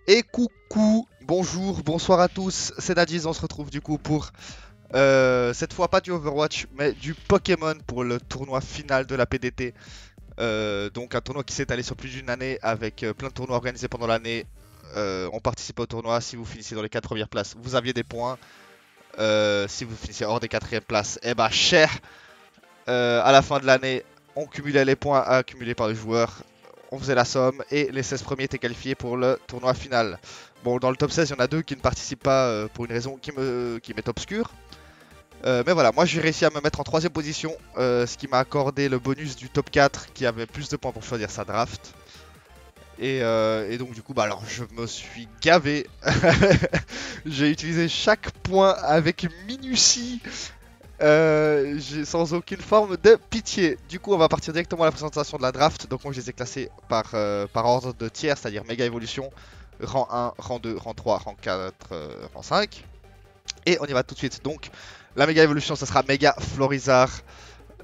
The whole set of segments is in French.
Et coucou, bonjour, bonsoir à tous, c'est Nadiz, on se retrouve du coup pour cette fois pas du Overwatch mais du Pokémon pour le tournoi final de la PDT. Donc un tournoi qui s'est étalé sur plus d'une année avec plein de tournois organisés pendant l'année. On participe au tournoi, si vous finissez dans les 4 premières places, vous aviez des points. Si vous finissez hors des 4e places, eh bah cher. À la fin de l'année, on cumulait les points accumulés par les joueurs. On faisait la somme et les 16 premiers étaient qualifiés pour le tournoi final. Bon, dans le top 16, il y en a deux qui ne participent pas pour une raison qui m'est obscure. Mais voilà, moi j'ai réussi à me mettre en 3ème position, ce qui m'a accordé le bonus du top 4 qui avait plus de points pour choisir sa draft. Et donc du coup, bah alors je me suis gavé. J'ai utilisé chaque point avec minutie. Sans aucune forme de pitié. Du coup, on va partir directement à la présentation de la draft. Donc, moi, je les ai classés par ordre de tiers, c'est-à-dire méga évolution, rang 1, rang 2, rang 3, rang 4, rang 5. Et on y va tout de suite. Donc, la méga évolution, ça sera méga Florizard,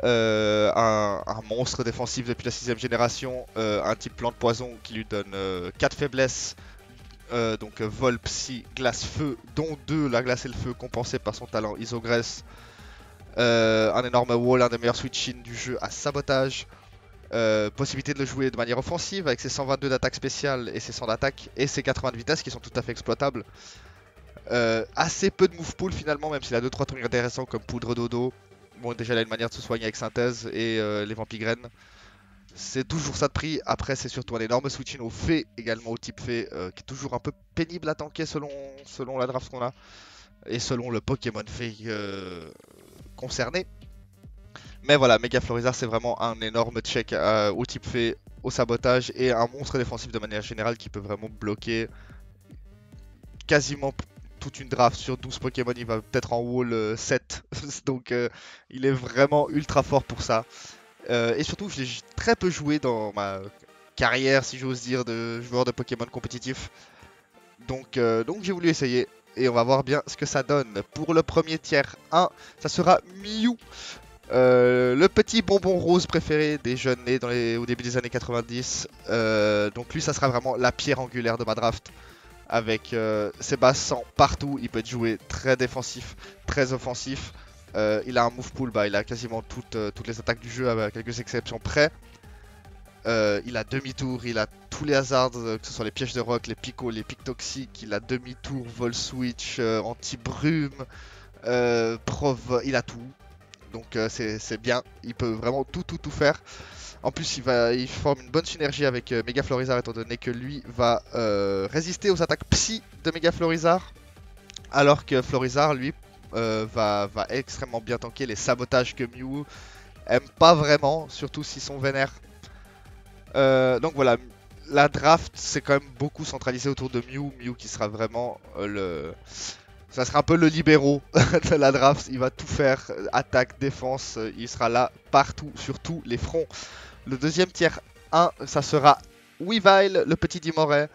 un monstre défensif depuis la 6ème génération, un type plante poison qui lui donne 4 faiblesses. Donc vol, psy, glace, feu, dont 2 la glace et le feu compensés par son talent isogresse. Un énorme wall, un des meilleurs switch-in du jeu à sabotage. Possibilité de le jouer de manière offensive avec ses 122 d'attaque spéciale et ses 100 d'attaque et ses 80 de vitesse qui sont tout à fait exploitables. Assez peu de move pool finalement, même s'il a 2-3 trucs intéressants comme poudre dodo. Bon, déjà il a une manière de se soigner avec synthèse et les vampigraines. C'est toujours ça de prix. Après, c'est surtout un énorme switch-in au fée, également au type fée, qui est toujours un peu pénible à tanker selon la draft qu'on a et selon le Pokémon fée concerné. Mais voilà, Mega Florizard c'est vraiment un énorme check au type fait, au sabotage et un monstre défensif de manière générale qui peut vraiment bloquer quasiment toute une draft sur 12 Pokémon. Il va peut-être en wall 7, donc il est vraiment ultra fort pour ça. Et surtout, j'ai très peu joué dans ma carrière, si j'ose dire, de joueur de Pokémon compétitif. Donc j'ai voulu essayer et on va voir bien ce que ça donne. Pour le premier tiers 1, ça sera Mew. Le petit bonbon rose préféré des jeunes nés au début des années 90. Donc lui, ça sera vraiment la pierre angulaire de ma draft. Avec ses bases 100 partout, il peut être joué très défensif, très offensif. Il a un move pool, bah, il a quasiment toutes les attaques du jeu avec quelques exceptions près. Il a demi-tour, il a tous les hazards, que ce soit les pièges de rock, les picots, les pics toxiques. Il a demi-tour, vol switch, anti-brume, il a tout. Donc c'est bien, il peut vraiment tout faire. En plus il forme une bonne synergie avec Mega Florizard étant donné que lui va résister aux attaques psy de Mega Florizard. Alors que Florizard lui va extrêmement bien tanker les sabotages que Mew aime pas vraiment, surtout s'ils sont vénères. Donc voilà, la draft c'est quand même beaucoup centralisé autour de Mew. Mew qui sera vraiment ça sera un peu le libéraux de la draft, il va tout faire, attaque, défense, il sera là partout, sur tous les fronts. Le deuxième tiers 1, ça sera Weavile, le petit Dimoret.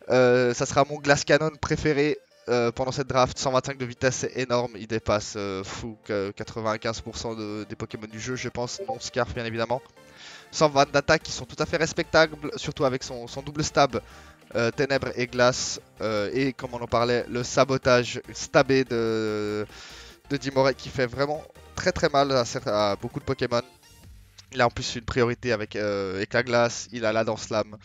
Ça sera mon Glass Cannon préféré pendant cette draft. 125 de vitesse, c'est énorme, il dépasse 95% des Pokémon du jeu, je pense, non Scarf bien évidemment. 120 d'attaque qui sont tout à fait respectables, surtout avec son double stab. Ténèbres et glace, et comme on en parlait, le sabotage stabé de Dimoret qui fait vraiment très mal à beaucoup de Pokémon. Il a en plus une priorité avec Éclat Glace, il a la Danse Lame.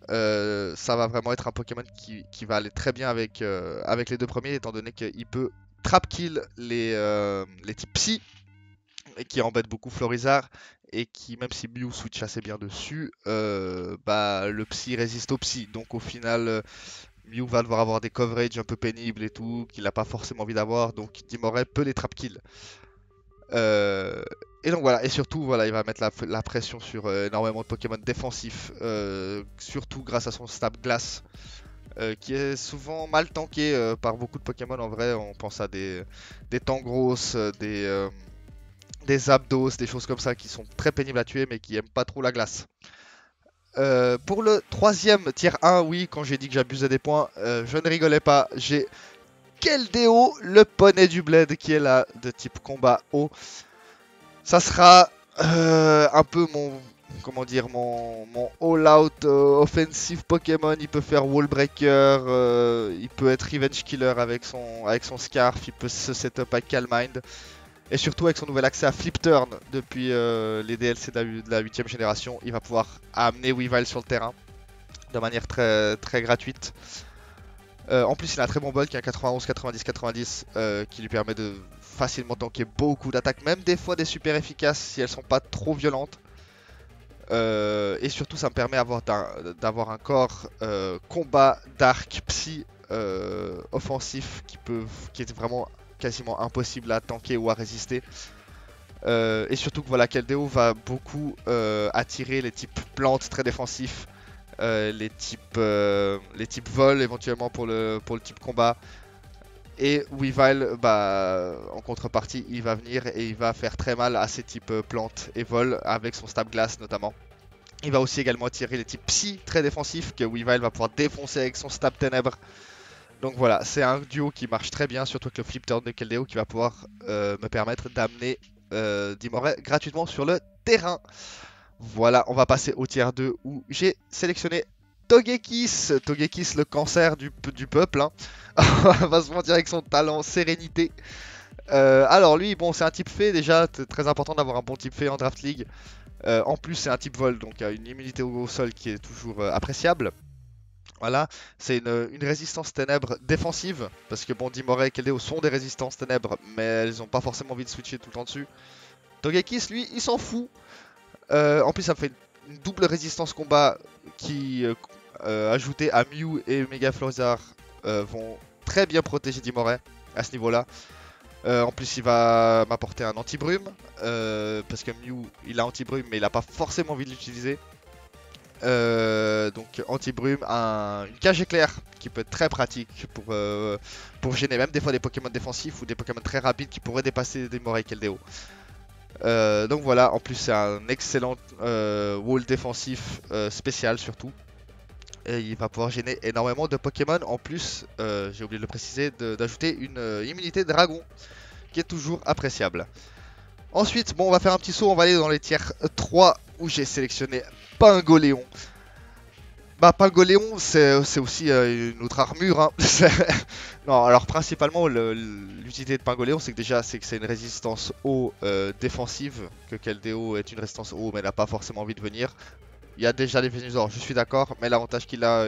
Ça va vraiment être un Pokémon qui va aller très bien avec les deux premiers, étant donné qu'il peut trap kill les types Psy, et qui embête beaucoup Florizard. Et qui, même si Mew switch assez bien dessus, bah, le Psy résiste au Psy. Donc au final, Mew va devoir avoir des coverages un peu pénibles et tout, qu'il n'a pas forcément envie d'avoir. Donc Dimoret peut les trap kill. Et donc voilà, et surtout voilà, il va mettre la pression sur énormément de Pokémon défensifs, surtout grâce à son stab glace, qui est souvent mal tanké par beaucoup de Pokémon. En vrai, on pense à des Tangros, des Zapdos, des choses comme ça qui sont très pénibles à tuer mais qui aiment pas trop la glace. Pour le troisième tier 1, oui, quand j'ai dit que j'abusais des points, je ne rigolais pas. J'ai Keldeo, le poney du bled qui est là, de type combat haut. Ça sera un peu comment dire, mon all-out offensive Pokémon. Il peut faire Wall Breaker, il peut être Revenge Killer avec son Scarf, il peut se setup avec Calm Mind. Et surtout avec son nouvel accès à Flip Turn depuis les DLC de la 8ème génération, il va pouvoir amener Weavile sur le terrain de manière très gratuite. En plus, il a un très bon bulk, un 91, 90, 90, qui lui permet de facilement tanker beaucoup d'attaques, même des fois des super efficaces si elles sont pas trop violentes. Et surtout, ça me permet d'avoir un corps combat dark psy offensif qui est vraiment quasiment impossible à tanker ou à résister. Et surtout que voilà, Keldeo va beaucoup attirer les types plantes très défensifs. Les types vol éventuellement pour le type combat. Et Weavile, bah, en contrepartie, il va venir et il va faire très mal à ces types plantes et vol avec son stab glace notamment. Il va aussi également attirer les types psy très défensifs que Weavile va pouvoir défoncer avec son stab ténèbres. Donc voilà, c'est un duo qui marche très bien, surtout avec le flip turn de Keldeo qui va pouvoir me permettre d'amener Dimoré gratuitement sur le terrain. Voilà, on va passer au tiers 2 où j'ai sélectionné Togekiss. Togekiss, le cancer du peuple. Hein. On va se mentir avec son talent sérénité. Alors lui, bon, c'est un type fée déjà, très important d'avoir un bon type fée en Draft League. En plus, c'est un type vol, donc une immunité au sol qui est toujours appréciable. Voilà, c'est une résistance ténèbres défensive, parce que bon, Dimoré et Keldeo sont des résistances ténèbres, mais elles n'ont pas forcément envie de switcher tout le temps dessus. Togekiss, lui, il s'en fout. En plus, ça me fait une double résistance combat qui, ajoutée à Mew et Mega Florizard, vont très bien protéger Dimoré à ce niveau-là. En plus, il va m'apporter un anti-brume, parce que Mew, il a anti-brume, mais il n'a pas forcément envie de l'utiliser. Donc anti-brume, une cage éclair qui peut être très pratique pour gêner même des fois des Pokémon défensifs ou des Pokémon très rapides qui pourraient dépasser Dimoré et Keldeo. Donc voilà, en plus c'est un excellent wall défensif spécial surtout. Et il va pouvoir gêner énormément de Pokémon. En plus, j'ai oublié de le préciser, d'ajouter une immunité dragon qui est toujours appréciable. Ensuite, bon, on va faire un petit saut, on va aller dans les tiers 3 où j'ai sélectionné Pingoléon. Bah, Pingoléon, c'est aussi une autre armure. Hein. Non, alors principalement, l'utilité de Pingoléon, c'est que déjà, c'est une résistance eau défensive, que Keldeo est une résistance eau, mais n'a pas forcément envie de venir. Il y a déjà les Venusaur, je suis d'accord, mais l'avantage qu'il a,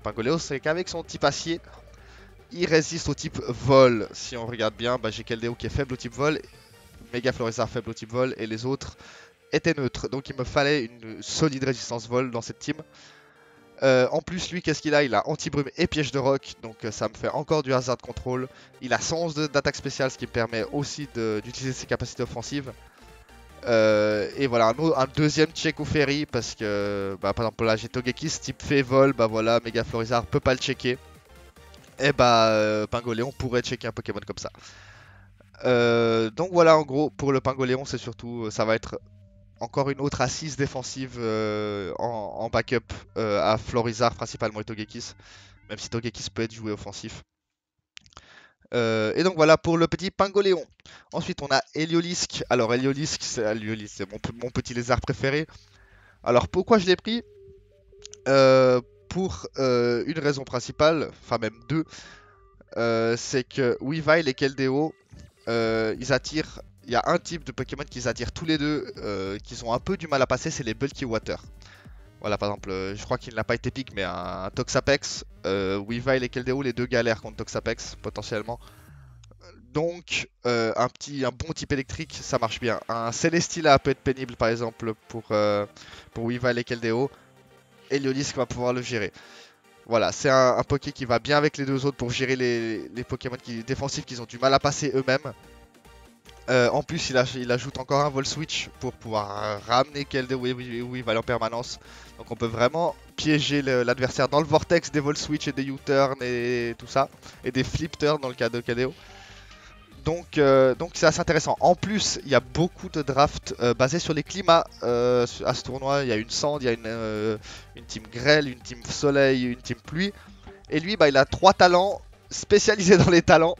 Pingoléon, c'est qu'avec son type acier, il résiste au type vol. Si on regarde bien, bah, j'ai Keldeo qui est faible au type vol, Mega Florizard faible au type vol, et les autres étaient neutres. Donc il me fallait une solide résistance vol dans cette team. En plus, lui, qu'est-ce qu'il a? Il a anti-brume et piège de roc, donc ça me fait encore du hazard control. Il a 111 d'attaque spéciale, ce qui me permet aussi d'utiliser ses capacités offensives. Et voilà, un deuxième check au ferry, parce que, bah, par exemple, là j'ai Togekiss type fée vol, bah voilà, Mega Florizard peut pas le checker. Et bah, Pingoléon pourrait checker un Pokémon comme ça. Donc voilà, en gros, pour le Pingoléon, c'est surtout, ça va être encore une autre assise défensive en backup à Florizard principalement et Togekiss, même si Togekiss peut être joué offensif. Et donc voilà pour le petit Pingoléon. Ensuite on a Heliolisk. Alors Heliolisk c'est mon petit lézard préféré. Alors pourquoi je l'ai pris? Pour une raison principale, enfin même deux. C'est que Weavile et Keldeo, ils attirent. Il y a un type de Pokémon qu'ils attirent tous les deux, qui ont un peu du mal à passer, c'est les Bulky Water. Voilà, par exemple, je crois qu'il n'a pas été pique, mais un Toxapex, Weavile et Keldeo, les deux galèrent contre Toxapex, potentiellement. Donc, un bon type électrique, ça marche bien. Un Celesteela peut être pénible, par exemple, pour Weavile et Keldeo. Et Heliolisk va pouvoir le gérer. Voilà, c'est un Poké qui va bien avec les deux autres pour gérer les Pokémon défensifs qui ont du mal à passer eux-mêmes. En plus, il ajoute encore un Vol Switch pour pouvoir ramener Keldeo et Weavile en permanence. Donc on peut vraiment piéger l'adversaire dans le vortex des Vol Switch et des U-turn et tout ça. Et des Flip turn dans le cas de Keldeo. Donc c'est assez intéressant. En plus, il y a beaucoup de drafts basés sur les climats à ce tournoi. Il y a une cendre, il y a une team grêle, une team soleil, une team pluie. Et lui, bah, il a 3 talents spécialisés dans les talents.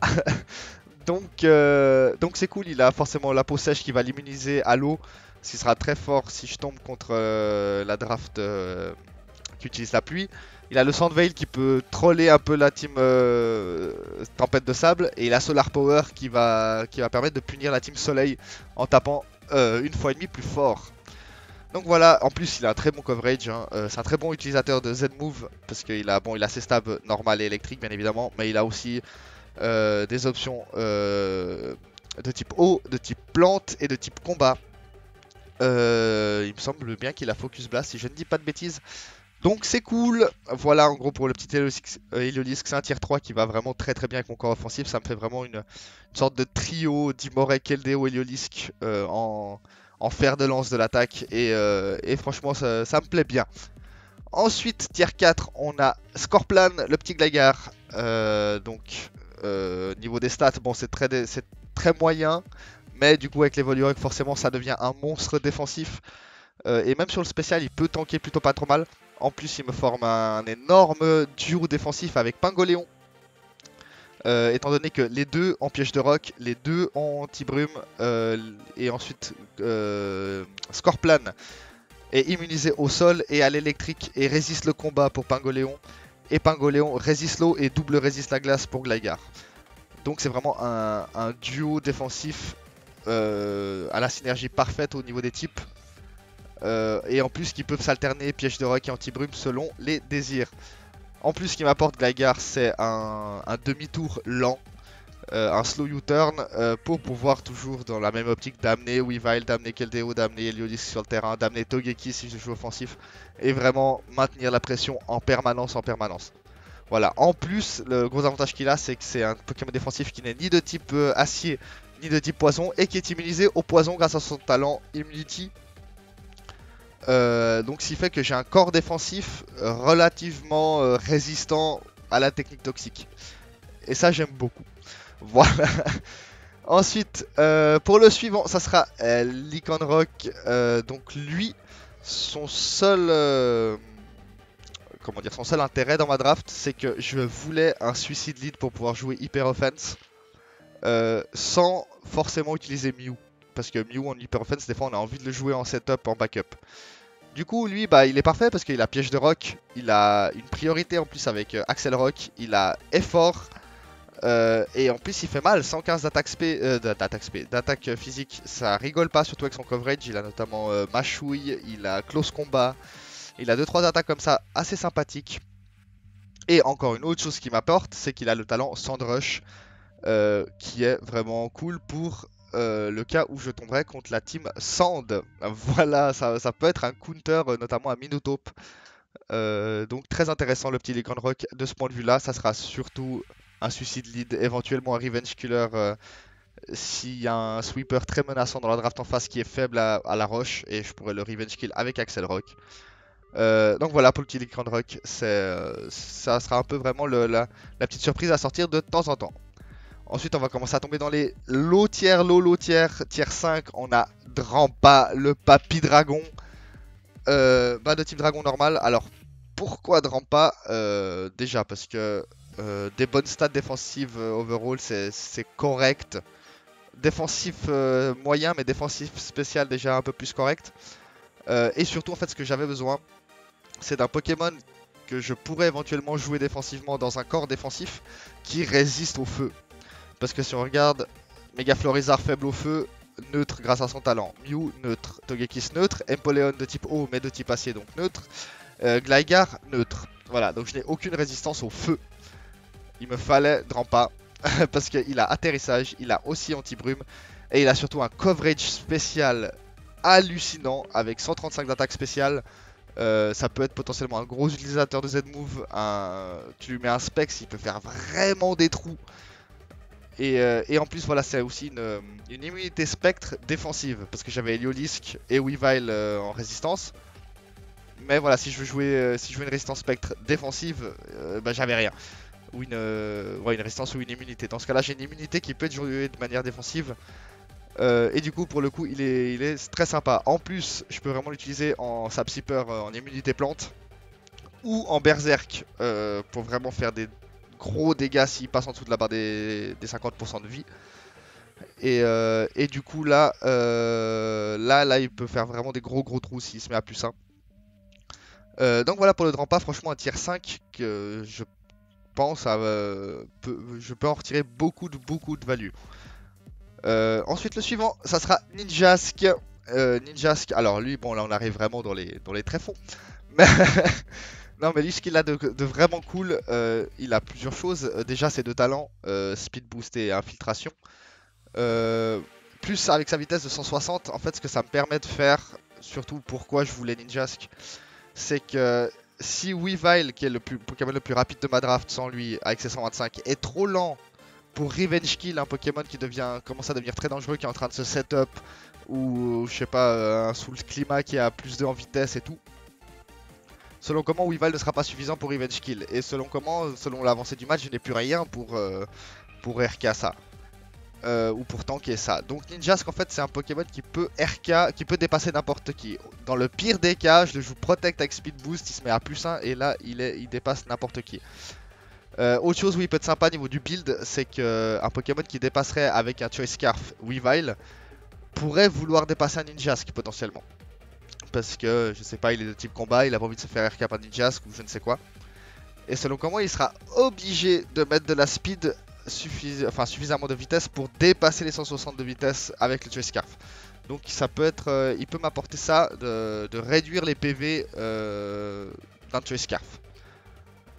Donc c'est cool, il a forcément la peau sèche qui va l'immuniser à l'eau. ce qui sera très fort si je tombe contre la draft qui utilise la pluie. Il a le Sandveil qui peut troller un peu la team Tempête de Sable. Et il a Solar Power qui va permettre de punir la team Soleil en tapant une fois et demie plus fort. Donc voilà, en plus il a un très bon coverage, hein. C'est un très bon utilisateur de Z-Move parce qu'il a, bon, il a ses stabs normales et électriques bien évidemment, mais il a aussi des options de type eau, de type plante et de type combat. Il me semble bien qu'il a Focus Blast si je ne dis pas de bêtises. Donc c'est cool. Voilà en gros pour le petit Heliolisk, c'est un tier 3 qui va vraiment très très bien avec mon corps offensif. Ça me fait vraiment une sorte de trio d'Imorek, Keldeo, Heliolisk en fer de lance de l'attaque et franchement ça me plaît bien. Ensuite tier 4 on a Scorplan, le petit Gligar. Niveau des stats, bon c'est très moyen, mais du coup avec les Voluric forcément ça devient un monstre défensif. Et même sur le spécial il peut tanker plutôt pas trop mal. En plus il me forme un énorme duo défensif avec Pingoléon. Étant donné que les deux en piège de roc, les deux en anti-brume, et ensuite Scorplan est immunisé au sol et à l'électrique et résiste le combat pour Pingoléon. Et Pingoléon résiste l'eau et double résiste la glace pour Gligar. Donc c'est vraiment un duo défensif à la synergie parfaite au niveau des types. Et en plus qui peuvent s'alterner piège de roc et anti-brume selon les désirs. En plus, ce qui m'apporte Gligar, c'est un demi-tour lent, un slow U-turn, pour pouvoir toujours dans la même optique d'amener Weavile, d'amener Keldeo, d'amener Heliolisk sur le terrain, d'amener Togekiss si je joue offensif, et vraiment maintenir la pression en permanence. Voilà, en plus, le gros avantage qu'il a, c'est que c'est un Pokémon défensif qui n'est ni de type acier, ni de type poison, et qui est immunisé au poison grâce à son talent Immunity. Donc ce qui fait que j'ai un corps défensif relativement résistant à la technique toxique. Et ça j'aime beaucoup. Voilà. Ensuite, pour le suivant, ça sera Lycanroc. Donc lui, son seul son seul intérêt dans ma draft, c'est que je voulais un Suicide Lead pour pouvoir jouer Hyper Offense sans forcément utiliser Mew. Parce que Mew en Hyper Offense, des fois on a envie de le jouer en setup, en backup. Du coup, lui, bah, il est parfait parce qu'il a Piège de Roc, il a une priorité en plus avec Axel Rock, il a Effort, et en plus il fait mal, 115 d'attaque physique, ça rigole pas, surtout avec son coverage. Il a notamment Machouille, il a Close Combat, il a 2-3 attaques comme ça assez sympathiques. Et encore une autre chose qui m'apporte, c'est qu'il a le talent Sandrush, qui est vraiment cool pour le cas où je tomberais contre la team Sand. Voilà, ça peut être un counter, notamment à Minotape. Donc très intéressant le petit Lycanroc de ce point de vue là. Ça sera surtout un Suicide Lead, éventuellement un Revenge Killer s'il y a un sweeper très menaçant dans la draft en face qui est faible à la roche, et je pourrais le Revenge Kill avec Axel Rock. Donc voilà pour le petit Lycanroc, ça sera un peu vraiment la petite surprise à sortir de temps en temps. Ensuite, on va commencer à tomber dans les low tier, tier 5. On a Drampa, le papy dragon. De type dragon normal. Alors, pourquoi Drampa déjà, parce que des bonnes stats défensives overall, c'est correct. Défensif moyen, mais défensif spécial déjà un peu plus correct. Et surtout, en fait, ce que j'avais besoin, c'est d'un Pokémon que je pourrais éventuellement jouer défensivement dans un corps défensif qui résiste au feu. Parce que si on regarde, Mega Florizard faible au feu, neutre grâce à son talent. Mew, neutre. Togekiss, neutre. Empoleon de type eau, mais de type acier, donc neutre. Gligar, neutre. Voilà, donc je n'ai aucune résistance au feu. Il me fallait Drampa, parce qu'il a atterrissage, il a aussi anti-brume, et il a surtout un coverage spécial hallucinant, avec 135 d'attaque spéciale. Ça peut être potentiellement un gros utilisateur de Z-Move. Tu lui mets un Specs, il peut faire vraiment des trous. Et en plus, voilà, c'est aussi une immunité spectre défensive, parce que j'avais Heliolisk et Weavile en résistance. Mais voilà, si je veux jouer une résistance spectre défensive, j'avais rien. Ou une résistance ou une immunité. Dans ce cas-là, j'ai une immunité qui peut être jouée de manière défensive. Et du coup, pour le coup, il est très sympa. En plus, je peux vraiment l'utiliser en Sapsipper en immunité plante, ou en Berserk pour vraiment faire des gros dégâts s'il passe en dessous de la barre des 50% de vie. Et du coup là, il peut faire vraiment des gros trous s'il se met à plus 1. Donc voilà pour le Drampa, franchement un tier 5 que je pense je peux en retirer beaucoup de value. Ensuite le suivant, ça sera Ninjask. Ninjask, alors lui, bon là on arrive vraiment dans les tréfonds. Mais non mais lui ce qu'il a de vraiment cool, il a plusieurs choses. Déjà ses deux talents, Speed Boost et Infiltration. Plus avec sa vitesse de 160, en fait ce que ça me permet de faire, surtout pourquoi je voulais Ninjask, c'est que si Weavile, qui est le Pokémon le plus rapide de ma draft sans lui, avec ses 125, est trop lent pour Revenge Kill, un Pokémon qui commence à devenir très dangereux, qui est en train de se setup, ou je sais pas, un Soul Climat qui a plus de en vitesse et tout. Selon comment Weavile ne sera pas suffisant pour Revenge Kill, et selon l'avancée du match, je n'ai plus rien pour RK ça. Ou pour tanker ça. Donc Ninjask en fait c'est un Pokémon qui peut RK, qui peut dépasser n'importe qui. Dans le pire des cas, je le joue Protect avec Speed Boost, il se met à plus 1 et là il dépasse n'importe qui. Autre chose où il peut être sympa au niveau du build, c'est qu'un Pokémon qui dépasserait avec un Choice Scarf Weavile pourrait vouloir dépasser un Ninjask potentiellement. Parce que je sais pas, il est de type combat, il a pas envie de se faire RK par Ninjask ou je ne sais quoi. Et selon comment il sera obligé de mettre de la speed suffisamment de vitesse pour dépasser les 160 de vitesse avec le Choice Scarf. Donc ça peut être, il peut m'apporter ça de réduire les PV d'un Choice Scarf.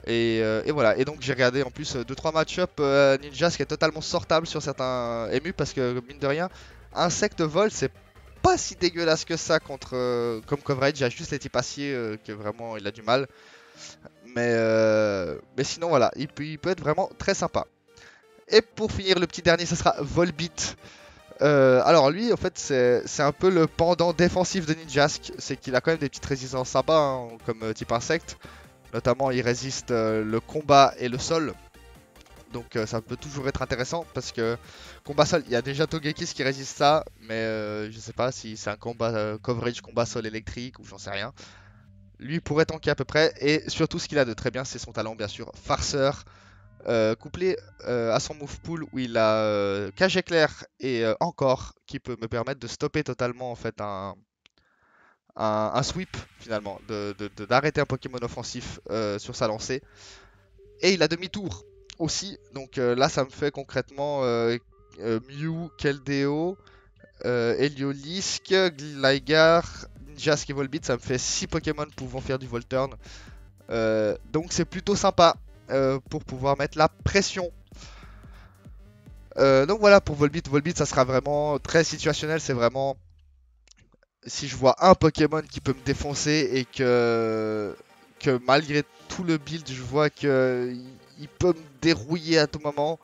Et voilà, et donc j'ai regardé en plus 2-3 match-up Ninja, ce qui est totalement sortable sur certains émus parce que mine de rien, Insecte Vol c'est pas si dégueulasse que ça comme coverage, il y a juste les types acier que vraiment il a du mal. Mais sinon voilà, il peut être vraiment très sympa. Et pour finir le petit dernier, ça sera Volbeat. Alors lui en fait c'est un peu le pendant défensif de Ninjask, c'est qu'il a quand même des petites résistances sympas hein, comme type insecte. Notamment il résiste le combat et le sol. Donc ça peut toujours être intéressant parce que combat sol, il y a déjà Togekiss qui résiste ça, mais je sais pas si c'est un combat coverage combat sol électrique ou j'en sais rien. Lui pourrait tanker à peu près et surtout ce qu'il a de très bien c'est son talent bien sûr, farceur. Couplé à son move pool où il a cage éclair et encore qui peut me permettre de stopper totalement en fait un sweep finalement, d'arrêter un Pokémon offensif sur sa lancée. Et il a demi-tour aussi, donc là ça me fait concrètement Mew, Keldeo, Heliolisk, Gligar, Ninjask et Volbeat, ça me fait 6 Pokémon pouvant faire du Volturn. Donc c'est plutôt sympa pour pouvoir mettre la pression. Donc voilà pour Volbeat. Volbeat ça sera vraiment très situationnel, c'est vraiment si je vois un Pokémon qui peut me défoncer et que malgré tout le build je vois que il peut me dérouiller à tout moment,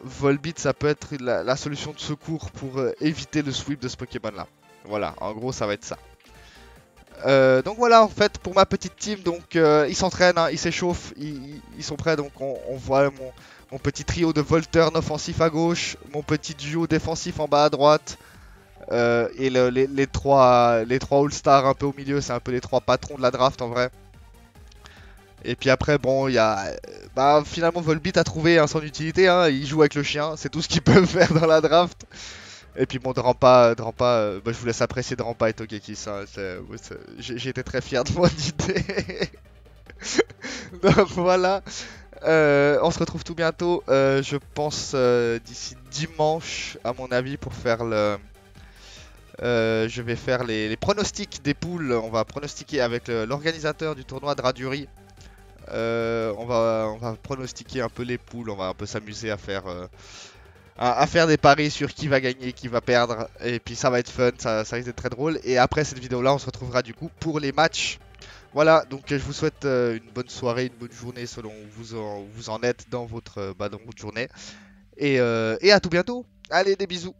Volbeat ça peut être la solution de secours pour éviter le sweep de ce Pokémon là. Voilà, en gros ça va être ça. Donc voilà en fait pour ma petite team, donc ils s'entraînent, hein, ils s'échauffent, ils sont prêts, donc on voit mon petit trio de Volturn offensif à gauche, mon petit duo défensif en bas à droite, et les trois All-Stars un peu au milieu, c'est un peu les trois patrons de la draft en vrai. Et puis après bon il y a finalement Volbeat a trouvé son utilité, hein, il joue avec le chien, c'est tout ce qu'il peut faire dans la draft. Et puis bon, Drampa, je vous laisse apprécier Drampa et Togekiss. Hein, j'ai été très fier de mon idée. Donc voilà, on se retrouve tout bientôt. Je pense d'ici dimanche, à mon avis, pour faire je vais faire les pronostics des poules. On va pronostiquer avec l'organisateur du tournoi de Raduri. On va pronostiquer un peu les poules. On va un peu s'amuser à faire des paris sur qui va gagner, qui va perdre, et puis ça va être fun, ça risque d'être très drôle. Et après cette vidéo là on se retrouvera du coup pour les matchs. Voilà, donc je vous souhaite une bonne soirée, une bonne journée selon où vous en êtes dans votre journée, et à tout bientôt. Allez, des bisous.